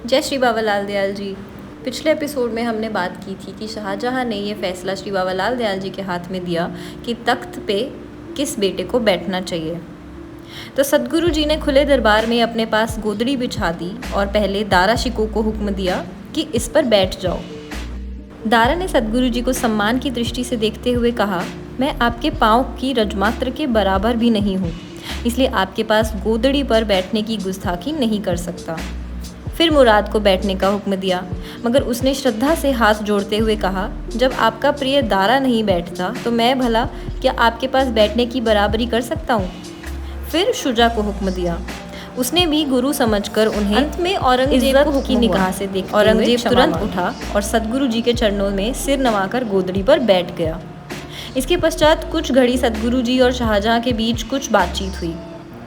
जय श्री बाबालाल दयाल जी। पिछले एपिसोड में हमने बात की थी कि शाहजहाँ ने ये फैसला श्री बाबालाल दयाल जी के हाथ में दिया कि तख्त पे किस बेटे को बैठना चाहिए। तो सदगुरु जी ने खुले दरबार में अपने पास गोदड़ी बिछा दी और पहले दारा शिकोह को हुक्म दिया कि इस पर बैठ जाओ। दारा ने सदगुरु जी को सम्मान की दृष्टि से देखते हुए कहा, मैं आपके पाँव की रजमात्र के बराबर भी नहीं हूँ, इसलिए आपके पास गोदड़ी पर बैठने की गुस्ताखी नहीं कर सकता। फिर मुराद को बैठने का हुक्म दिया, मगर उसने श्रद्धा से हाथ जोड़ते हुए कहा, जब आपका प्रिय दारा नहीं बैठता तो मैं भला क्या आपके पास बैठने की बराबरी कर सकता हूँ। फिर शुजा को हुक्म दिया, उसने भी गुरु समझकर उन्हें अंत में औरंगजेब की निगाह से देखते औरंगजेब तुरंत उठा और सदगुरु जी के चरणों में सिर नवाकर गोदड़ी पर बैठ गया। इसके पश्चात कुछ घड़ी सदगुरु जी और शाहजहाँ के बीच कुछ बातचीत हुई।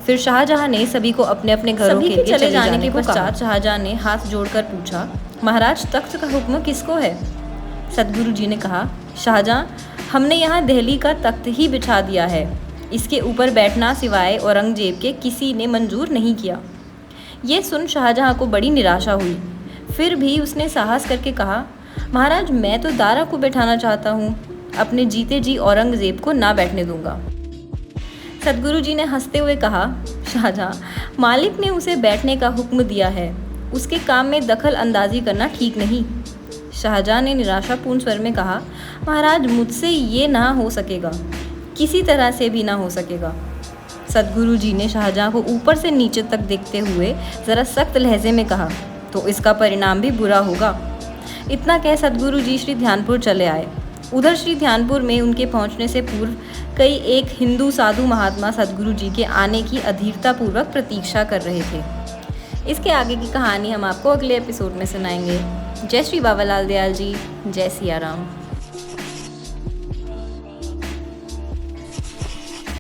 फिर शाहजहाँ ने सभी को अपने अपने घरों के लिए चले जाने के पश्चात शाहजहाँ ने हाथ जोड़कर पूछा, महाराज तख्त का हुक्म किसको है। सदगुरु जी ने कहा, शाहजहाँ हमने यहाँ दिल्ली का तख्त ही बिछा दिया है, इसके ऊपर बैठना सिवाय औरंगजेब के किसी ने मंजूर नहीं किया। ये सुन शाहजहाँ को बड़ी निराशा हुई। फिर भी उसने साहस करके कहा, महाराज मैं तो दारा को बैठाना चाहता हूँ, अपने जीते जी औरंगजेब को ना बैठने दूंगा। सदगुरु जी ने हंसते हुए कहा, शाहजहाँ मालिक ने उसे बैठने का हुक्म दिया है, उसके काम में दखल अंदाजी करना ठीक नहीं। शाहजहाँ ने निराशापूर्ण स्वर में कहा, महाराज मुझसे ये ना हो सकेगा, किसी तरह से भी ना हो सकेगा। सदगुरु जी ने शाहजहाँ को ऊपर से नीचे तक देखते हुए ज़रा सख्त लहजे में कहा, तो इसका परिणाम भी बुरा होगा। इतना कह सदगुरु जी श्री ध्यानपुर चले आए। उधर श्री ध्यानपुर में उनके पहुंचने से पूर्व कई एक हिंदू साधु महात्मा सदगुरु जी के आने की अधीरतापूर्वक प्रतीक्षा कर रहे थे। इसके आगे की कहानी हम आपको अगले एपिसोड में सुनाएंगे। जय श्री बाबालाल दयाल जी, जय सिया राम।